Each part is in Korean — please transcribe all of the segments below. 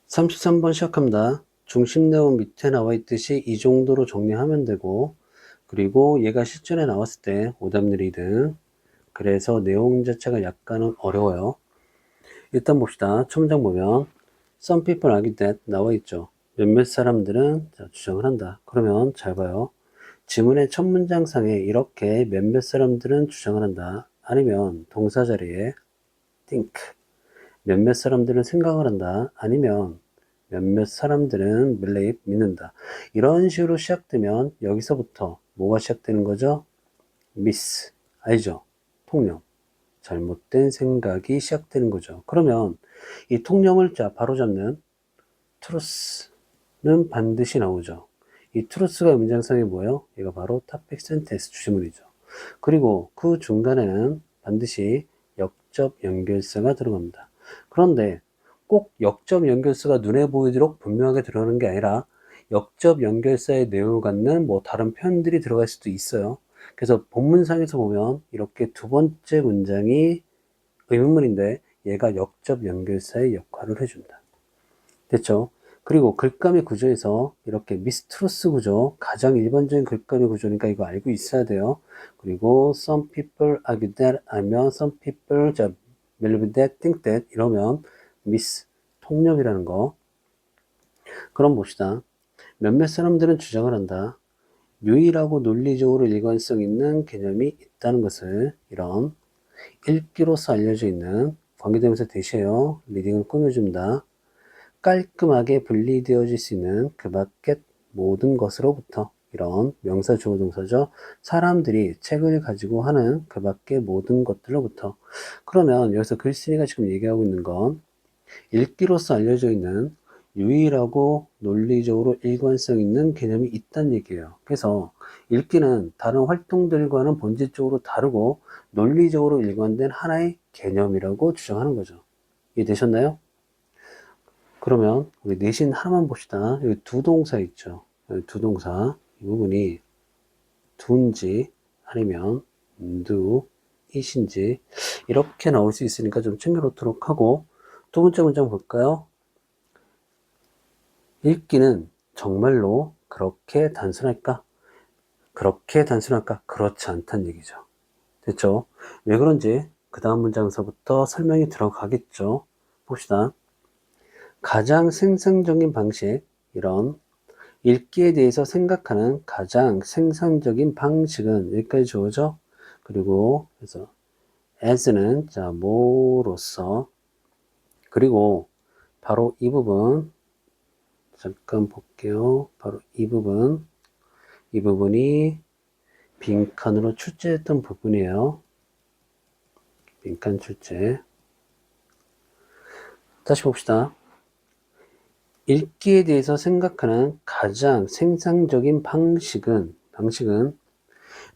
33번 시작합니다. 중심 내용 밑에 나와 있듯이 이 정도로 정리하면 되고, 그리고 얘가 실전에 나왔을 때 오답률 2등. 그래서 내용 자체가 약간은 어려워요. 일단 봅시다. 첫 문장 보면 Some people argue that 나와 있죠. 몇몇 사람들은 주장을 한다. 그러면 잘 봐요. 지문의 첫 문장상에 이렇게 몇몇 사람들은 주장을 한다. 아니면 동사 자리에 think 몇몇 사람들은 생각을 한다. 아니면 몇몇 사람들은 believe, 믿는다. 이런 식으로 시작되면 여기서부터 뭐가 시작되는 거죠? miss, 알죠? 통념. 잘못된 생각이 시작되는 거죠. 그러면 이 통념을 바로잡는 truth는 반드시 나오죠. 이 truth가 문장상에 뭐예요? 얘가 바로 topic sentence 주제문이죠. 그리고 그 중간에는 반드시 역접 연결사가 들어갑니다. 그런데 꼭 역접 연결사가 눈에 보이도록 분명하게 들어가는 게 아니라 역접 연결사의 내용을 갖는 다른 표현들이 들어갈 수도 있어요. 그래서 본문상에서 보면 이렇게 두 번째 문장이 의문문인데 얘가 역접 연결사의 역할을 해준다. 됐죠? 그리고 글감의 구조에서 이렇게 미스트로스 구조, 가장 일반적인 글감의 구조니까 이거 알고 있어야 돼요. 그리고 some people argue that 하면 some people believe that, think that 이러면 miss, 통념이라는 거. 그럼 봅시다. 몇몇 사람들은 주장을 한다. 유일하고 논리적으로 일관성 있는 개념이 있다는 것을 이런 읽기로서 알려져 있는 관계대명사 대시해요. 리딩을 꾸며줍니다. 깔끔하게 분리되어질 수 있는 그 밖의 모든 것으로부터 이런 명사 주어 동사죠. 사람들이 책을 가지고 하는 그 밖의 모든 것들로부터. 그러면 여기서 글쓴이가 지금 얘기하고 있는 건 읽기로서 알려져 있는 유일하고 논리적으로 일관성 있는 개념이 있다는 얘기예요. 그래서 읽기는 다른 활동들과는 본질적으로 다르고 논리적으로 일관된 하나의 개념이라고 주장하는 거죠. 이해되셨나요? 그러면 우리 내신 하나만 봅시다. 여기 두 동사 있죠. 여기 두 동사. 이 부분이 do인지 아니면 do, it인지 이렇게 나올 수 있으니까 좀 챙겨놓도록 하고, 두 번째 문장 볼까요? 읽기는 정말로 그렇게 단순할까? 그렇게 단순할까? 그렇지 않다는 얘기죠. 됐죠? 왜 그런지 그 다음 문장에서부터 설명이 들어가겠죠. 봅시다. 가장 생산적인 방식, 이런 읽기에 대해서 생각하는 가장 생산적인 방식은 여기까지 주어져. 그리고 그래서 as는 뭐로서, 그리고 바로 이 부분 잠깐 볼게요. 바로 이 부분이 빈칸으로 출제했던 부분이에요. 빈칸 출제. 다시 봅시다. 읽기에 대해서 생각하는 가장 생산적인 방식은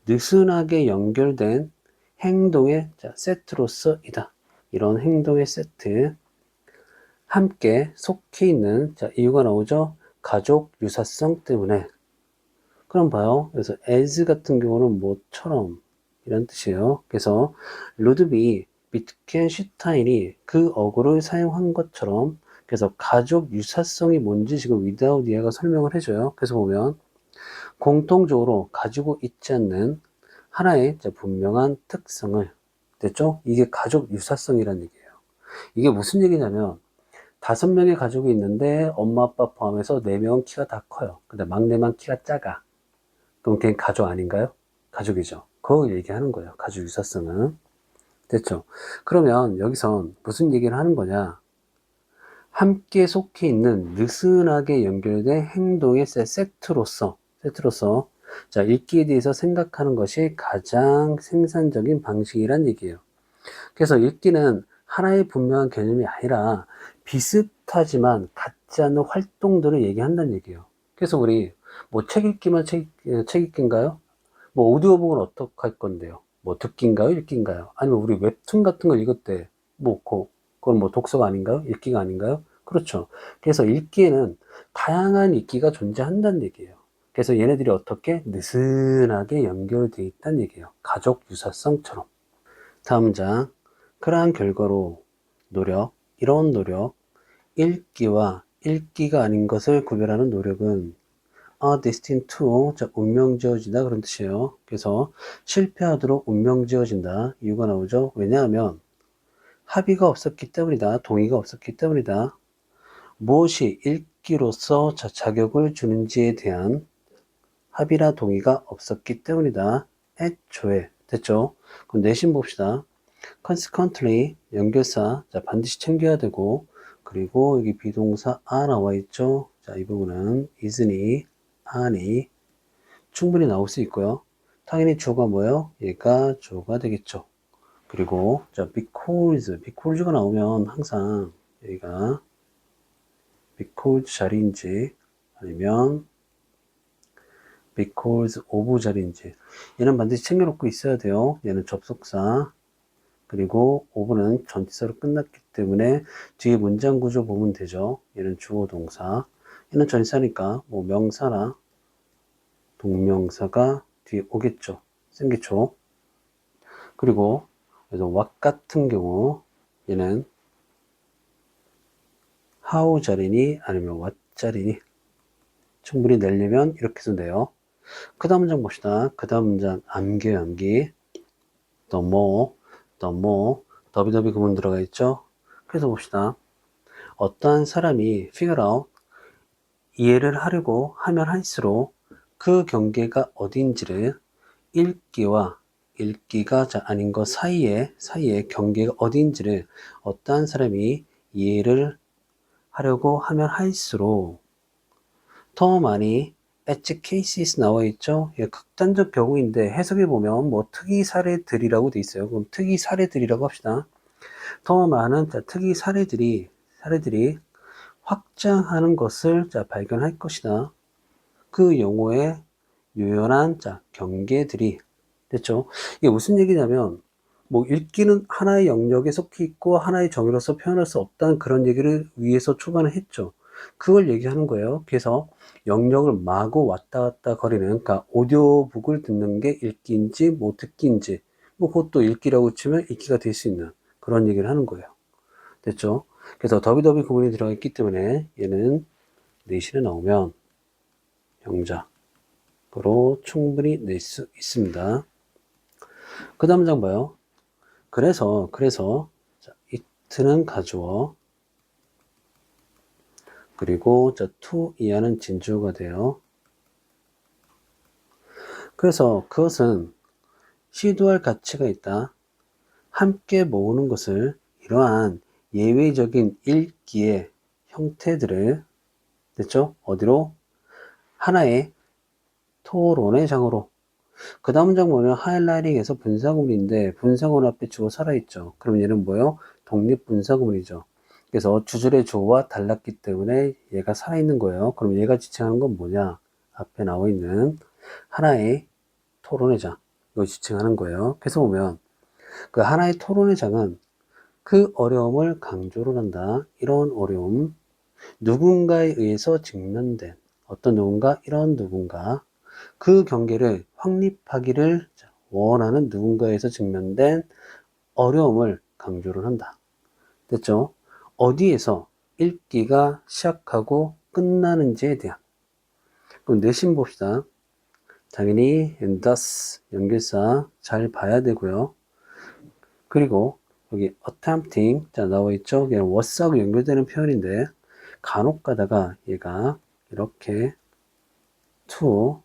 느슨하게 연결된 행동의 세트로서이다. 이런 행동의 세트, 함께 속해 있는 이유가 나오죠. 가족 유사성 때문에. 그럼 봐요. 그래서 as 같은 경우는 뭐처럼 이런 뜻이에요. 그래서 루드비 비트겐슈타인이 그 어구를 사용한 것처럼, 그래서 가족 유사성이 뭔지 지금 without 얘가 설명을 해줘요. 그래서 보면 공통적으로 가지고 있지 않는 하나의 분명한 특성을, 됐죠? 이게 가족 유사성이라는 얘기예요. 이게 무슨 얘기냐면 5명의 가족이 있는데 엄마 아빠 포함해서 4명은 키가 다 커요. 근데 막내만 키가 작아. 그럼 걔는 가족 아닌가요? 가족이죠. 그거 얘기하는 거예요. 가족 유사성은. 됐죠? 그러면 여기선 무슨 얘기를 하는 거냐? 함께 속해 있는 느슨하게 연결된 행동의 세트로서 읽기에 대해서 생각하는 것이 가장 생산적인 방식이란 얘기예요. 그래서 읽기는 하나의 분명한 개념이 아니라 비슷하지만 같지 않은 활동들을 얘기한다는 얘기예요. 그래서 우리 책 읽기만 책 읽기인가요? 오디오북은 어떻게 할 건데요? 듣기인가요? 읽기인가요? 아니면 우리 웹툰 같은 걸 읽을 때 그건 독서가 아닌가요? 읽기가 아닌가요? 그렇죠. 그래서 읽기에는 다양한 읽기가 존재한다는 얘기예요. 그래서 얘네들이 어떻게 느슨하게 연결되어 있다는 얘기예요. 가족 유사성처럼. 다음 문장. 그러한 결과로 이런 노력, 읽기와 읽기가 아닌 것을 구별하는 노력은 destined to, 자, 운명지어지다 그런 뜻이에요. 그래서 실패하도록 운명지어진다 이유가 나오죠. 왜냐하면 합의가 없었기 때문이다. 동의가 없었기 때문이다. 무엇이 읽기로서 자격을 주는지에 대한 합의나 동의가 없었기 때문이다. 애초에. 됐죠? 그럼 내신 봅시다. consequently, 연결사. 자, 반드시 챙겨야 되고, 그리고 여기 비동사 나와 있죠? 자, 이 부분은 isn't, aren't 충분히 나올 수 있고요. 당연히 주어가 뭐예요? 얘가 주어가 되겠죠. 그리고, 자, because가 나오면 항상 여기가 because 자리인지 아니면 because of 자리인지 얘는 반드시 챙겨놓고 있어야 돼요. 얘는 접속사 그리고 of는 전치사로 끝났기 때문에 뒤에 문장 구조 보면 되죠. 얘는 주어 동사 얘는 전치사니까 뭐 명사나 동명사가 뒤에 오겠죠. 생기죠. 그리고 그래서 what 같은 경우 얘는 how 자리니 아니면 what 자리니 충분히 내려면 이렇게 해도 돼요. 그 다음 문장 봅시다. 그 다음 문장 암기 the more 더비 구문 들어가 있죠. 그래서 봅시다. 어떠한 사람이 figure out 이해를 하려고 하면 할수록 그 경계가 어딘지를 읽기가 아닌 것 사이에 경계가 어딘지를 어떠한 사람이 이해를 하려고 하면 할수록 더 많이 edge cases 나와 있죠. 예, 극단적 경우인데 해석해 보면 뭐 특이 사례들이라고 돼 있어요. 그럼 특이 사례들이라고 합시다. 더 많은 특이 사례들이 확장하는 것을 발견할 것이다. 그 용어의 유연한 경계들이 됐죠. 이게 무슨 얘기냐면 뭐 읽기는 하나의 영역에 속해 있고 하나의 정의로서 표현할 수 없다는 그런 얘기를 위해서 초반에 했죠. 그걸 얘기하는 거예요. 그래서 영역을 마구 왔다 갔다 거리는, 그러니까 오디오북을 듣는 게 읽기인지 뭐 듣기인지 뭐 그것도 읽기라고 치면 읽기가 될 수 있는 그런 얘기를 하는 거예요. 됐죠? 그래서 더비 구문이 들어가 있기 때문에 얘는 내신에 나오면 영작으로 충분히 낼 수 있습니다. 그 다음 장 봐요. 그래서 자, it는 가주어 그리고 to 이하는 진주어가 돼요. 그래서 그것은 시도할 가치가 있다. 함께 모으는 것을 이러한 예외적인 읽기의 형태들을 됐죠? 어디로? 하나의 토론의 장으로. 그 다음 문장 보면 하이라이팅에서 분사구문인데 분사구문 앞에 주어 살아있죠. 그럼 얘는 뭐예요? 독립분사구문이죠. 그래서 주절의 주어와 달랐기 때문에 얘가 살아있는 거예요. 그럼 얘가 지칭하는 건 뭐냐? 앞에 나와 있는 하나의 토론의 장. 이거 지칭하는 거예요. 그래서 보면 그 하나의 토론의 장은 그 어려움을 강조를 한다. 이런 어려움. 누군가에 의해서 직면된 어떤 누군가, 이런 누군가. 그 경계를 확립하기를 원하는 누군가에서 직면된 어려움을 강조를 한다. 됐죠? 어디에서 읽기가 시작하고 끝나는지에 대한. 그럼 내신 봅시다. 당연히 and thus 연결사 잘 봐야 되고요. 그리고 여기 attempting 자 나와 있죠. 그냥 what하고 연결되는 표현인데 간혹 가다가 얘가 이렇게 to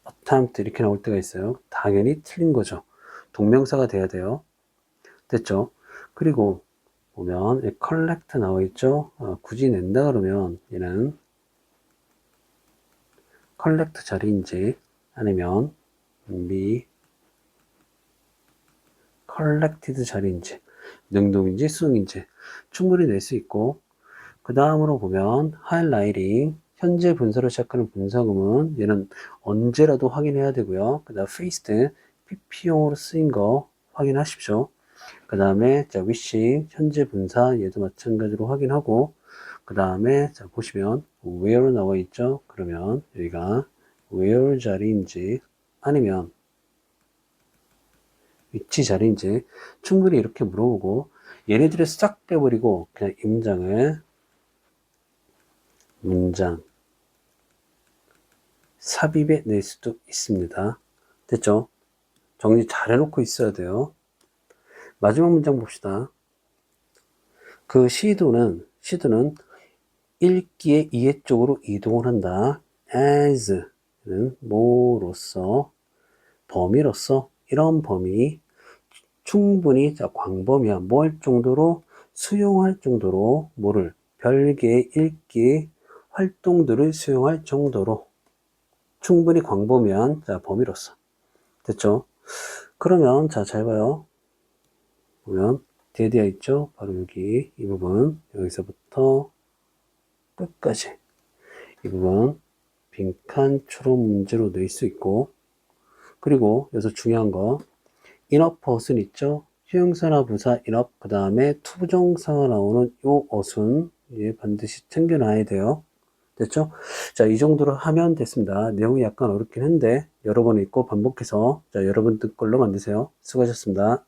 attempt 이렇게 나올 때가 있어요. 당연히 틀린 거죠. 동명사가 돼야 돼요. 됐죠? 그리고 보면 collect 나와 있죠. 굳이 낸다 그러면 얘는 collect 자리인지 아니면 be collected 자리인지 능동인지 수동인지 충분히 낼 수 있고 그 다음으로 보면 highlighting 현재 분사로 시작하는 분사구문 얘는 언제라도 확인해야 되고요. 그 다음 faced PP용으로 쓰인 거 확인하십시오. 그 다음에 자 wishing 현재 분사 얘도 마찬가지로 확인하고 그 다음에 자 보시면 where 나와 있죠. 그러면 여기가 where 자리인지 아니면 위치 자리인지 충분히 이렇게 물어보고 얘네들을 싹 빼버리고 그냥 임장을 문장 삽입해 낼 수도 있습니다. 됐죠? 정리 잘 해놓고 있어야 돼요. 마지막 문장 봅시다. 그 시도는 읽기의 이해 쪽으로 이동을 한다. as는 뭐로서, 범위로서, 이런 범위 충분히 광범위한 뭐 할 정도로, 수용할 정도로, 뭐를 별개의 읽기 활동들을 수용할 정도로 충분히 광범위한 범위로서. 됐죠? 그러면 잘 봐요. 보면 뒤에 되어 있죠? 바로 여기 이 부분, 여기서부터 끝까지 이 부분 빈칸 추론 문제로 낼 수 있고, 그리고 여기서 중요한 거 enough 어순 있죠? 수용사나 부사 enough, 그 다음에 투부정사가 나오는 요 어순 반드시 챙겨놔야 돼요. 됐죠? 자, 이 정도로 하면 됐습니다. 내용이 약간 어렵긴 한데 여러 번 읽고 반복해서 여러분들 걸로 만드세요. 수고하셨습니다.